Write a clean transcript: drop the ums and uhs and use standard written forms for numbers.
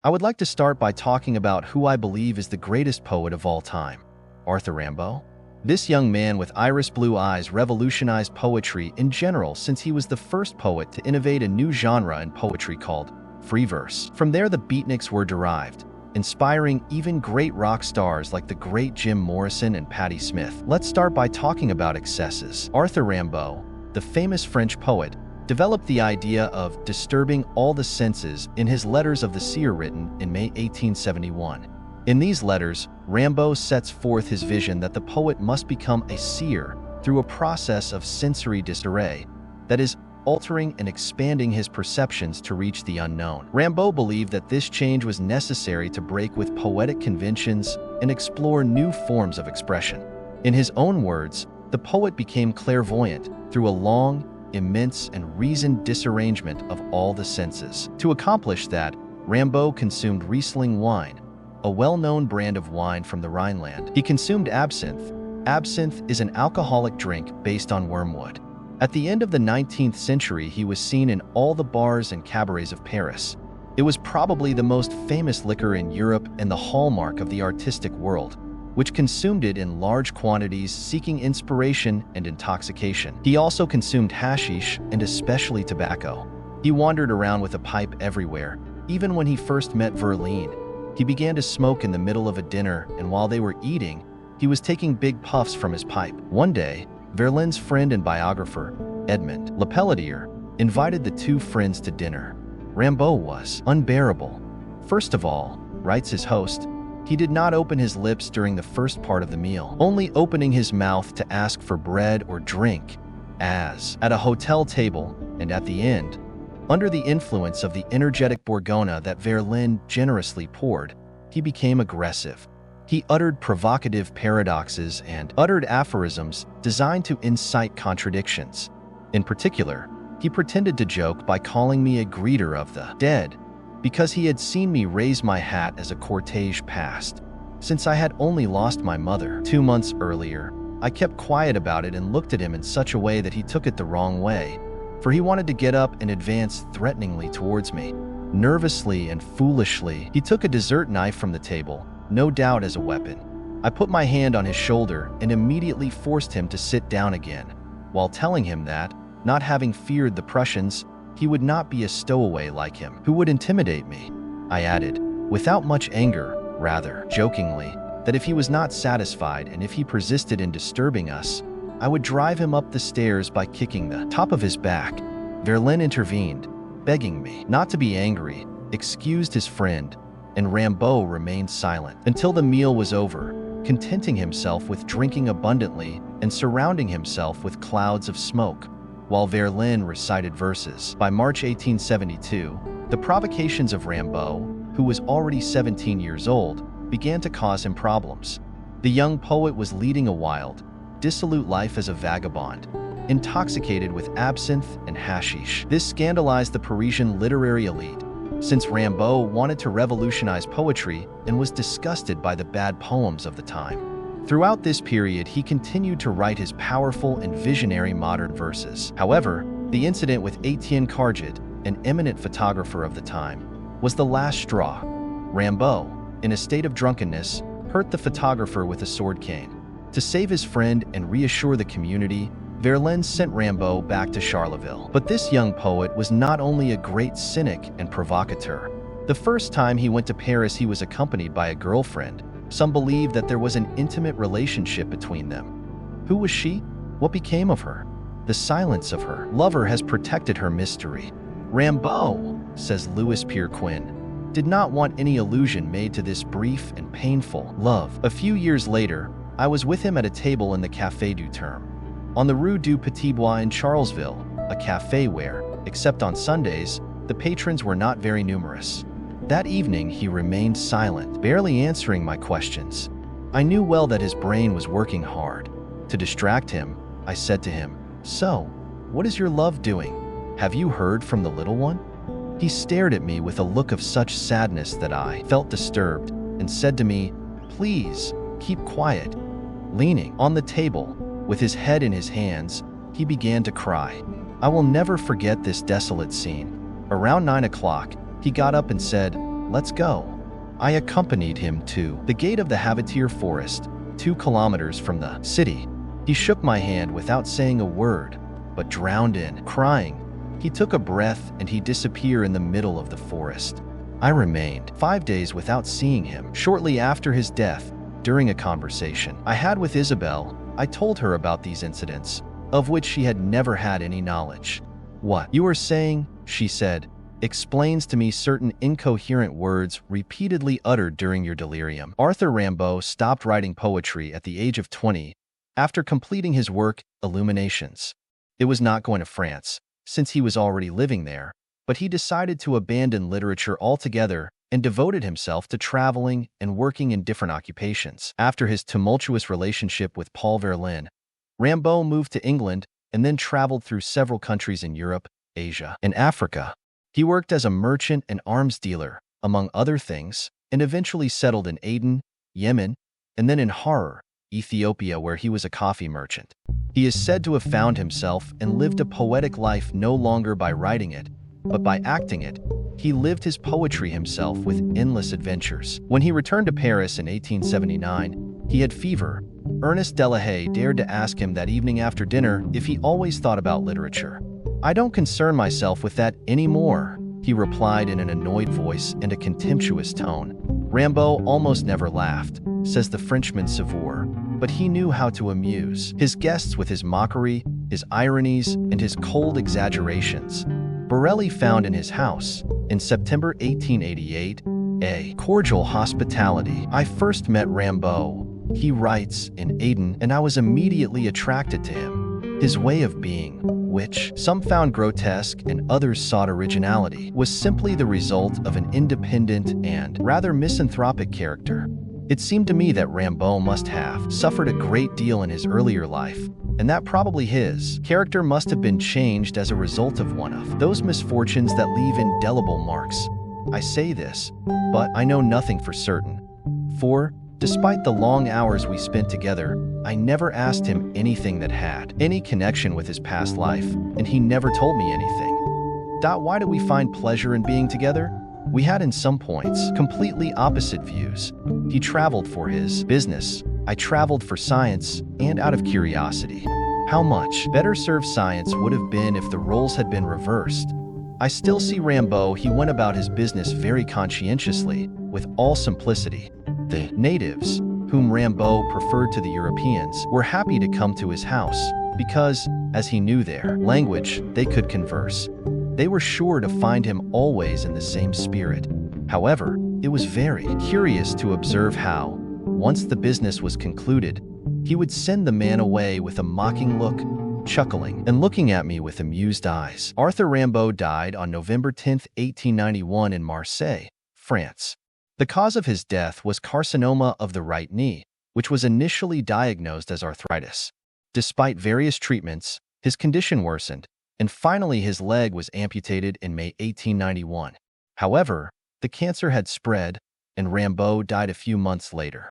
I would like to start by talking about who I believe is the greatest poet of all time, Arthur Rimbaud. This young man with iris blue eyes revolutionized poetry in general since he was the first poet to innovate a new genre in poetry called free verse. From there, the beatniks were derived, inspiring even great rock stars like the great Jim Morrison and Patti Smith. Let's start by talking about excesses. Arthur Rimbaud, the famous French poet, developed the idea of disturbing all the senses in his Letters of the Seer written in May 1871. In these letters, Rimbaud sets forth his vision that the poet must become a seer through a process of sensory disarray, that is, altering and expanding his perceptions to reach the unknown. Rimbaud believed that this change was necessary to break with poetic conventions and explore new forms of expression. In his own words, the poet became clairvoyant through a long, immense, and reasoned disarrangement of all the senses. To accomplish that, Rimbaud consumed Riesling wine, a well-known brand of wine from the Rhineland. He consumed absinthe. Absinthe is an alcoholic drink based on wormwood. At the end of the 19th century, he was seen in all the bars and cabarets of Paris. It was probably the most famous liquor in Europe and the hallmark of the artistic world, which consumed it in large quantities, seeking inspiration and intoxication. He also consumed hashish and especially tobacco. He wandered around with a pipe everywhere. Even when he first met Verlaine, he began to smoke in the middle of a dinner, and while they were eating, he was taking big puffs from his pipe. One day, Verlaine's friend and biographer, Edmond Lepelletier, invited the two friends to dinner. Rimbaud was unbearable. First of all, writes his host, he did not open his lips during the first part of the meal, only opening his mouth to ask for bread or drink, as at a hotel table, and at the end, under the influence of the energetic Bourgogne that Verlaine generously poured, he became aggressive. He uttered provocative paradoxes and uttered aphorisms designed to incite contradictions. In particular, he pretended to joke by calling me a greeter of the dead, because he had seen me raise my hat as a cortege passed. Since I had only lost my mother 2 months earlier, I kept quiet about it and looked at him in such a way that he took it the wrong way, for he wanted to get up and advance threateningly towards me. Nervously and foolishly, he took a dessert knife from the table, no doubt as a weapon. I put my hand on his shoulder and immediately forced him to sit down again, while telling him that, not having feared the Prussians, he would not be a stowaway like him, who would intimidate me. I added, without much anger, rather jokingly, that if he was not satisfied and if he persisted in disturbing us, I would drive him up the stairs by kicking the top of his back. Verlaine intervened, begging me not to be angry, excused his friend, and Rimbaud remained silent until the meal was over, contenting himself with drinking abundantly and surrounding himself with clouds of smoke, while Verlaine recited verses. By March 1872, the provocations of Rimbaud, who was already 17 years old, began to cause him problems. The young poet was leading a wild, dissolute life as a vagabond, intoxicated with absinthe and hashish. This scandalized the Parisian literary elite, since Rimbaud wanted to revolutionize poetry and was disgusted by the bad poems of the time. Throughout this period, he continued to write his powerful and visionary modern verses. However, the incident with Etienne Carget, an eminent photographer of the time, was the last straw. Rimbaud, in a state of drunkenness, hurt the photographer with a sword cane. To save his friend and reassure the community, Verlaine sent Rimbaud back to Charleville. But this young poet was not only a great cynic and provocateur. The first time he went to Paris, he was accompanied by a girlfriend. Some believe that there was an intimate relationship between them. Who was she? What became of her? The silence of her lover has protected her mystery. Rimbaud, says Louis Pierre Quinn, did not want any allusion made to this brief and painful love. A few years later, I was with him at a table in the Café du Terme, on the Rue du Petit Bois in Charlesville, a cafe where, except on Sundays, the patrons were not very numerous. That evening, he remained silent, barely answering my questions. I knew well that his brain was working hard. To distract him, I said to him, "So, what is your love doing? Have you heard from the little one?" He stared at me with a look of such sadness that I felt disturbed and said to me, "Please, keep quiet." Leaning on the table, with his head in his hands, he began to cry. I will never forget this desolate scene. Around 9 o'clock, he got up and said, let's go." I accompanied him to the gate of the Havatier forest, 2 kilometers from the city. He shook my hand without saying a word, but drowned in crying. He took a breath and he disappeared in the middle of the forest. I remained 5 days without seeing him. Shortly after his death, during a conversation I had with Isabel, I told her about these incidents, of which she had never had any knowledge. "What you are saying," she said, "explains to me certain incoherent words repeatedly uttered during your delirium." Arthur Rimbaud stopped writing poetry at the age of 20 after completing his work, Illuminations. It was not going to France, since he was already living there, but he decided to abandon literature altogether and devoted himself to traveling and working in different occupations. After his tumultuous relationship with Paul Verlaine, Rimbaud moved to England and then traveled through several countries in Europe, Asia, and Africa. He worked as a merchant and arms dealer, among other things, and eventually settled in Aden, Yemen, and then in Harar, Ethiopia, where he was a coffee merchant. He is said to have found himself and lived a poetic life no longer by writing it, but by acting it. He lived his poetry himself with endless adventures. When he returned to Paris in 1879, he had fever. Ernest Delahaye dared to ask him that evening after dinner if he always thought about literature. "I don't concern myself with that anymore," he replied in an annoyed voice and a contemptuous tone. Rimbaud almost never laughed, says the Frenchman Seer, but he knew how to amuse his guests with his mockery, his ironies, and his cold exaggerations. Borelli found in his house, in September 1888, a cordial hospitality. "I first met Rimbaud," he writes, "in Aden, and I was immediately attracted to him. His way of being, which some found grotesque and others sought originality, was simply the result of an independent and rather misanthropic character. It seemed to me that Rimbaud must have suffered a great deal in his earlier life, and that probably his character must have been changed as a result of one of those misfortunes that leave indelible marks. I say this, but I know nothing for certain. For, despite the long hours we spent together, I never asked him anything that had any connection with his past life, and he never told me anything. Why do we find pleasure in being together? We had in some points completely opposite views. He traveled for his business. I traveled for science and out of curiosity. How much better served science would have been if the roles had been reversed. I still see Rimbaud. He went about his business very conscientiously, with all simplicity. The natives, whom Rimbaud preferred to the Europeans, were happy to come to his house because, as he knew their language, they could converse. They were sure to find him always in the same spirit. However, it was very curious to observe how, once the business was concluded, he would send the man away with a mocking look, chuckling, and looking at me with amused eyes. Arthur Rimbaud died on November 10, 1891 in Marseille, France. The cause of his death was carcinoma of the right knee, which was initially diagnosed as arthritis. Despite various treatments, his condition worsened, and finally his leg was amputated in May 1891. However, the cancer had spread, and Rimbaud died a few months later.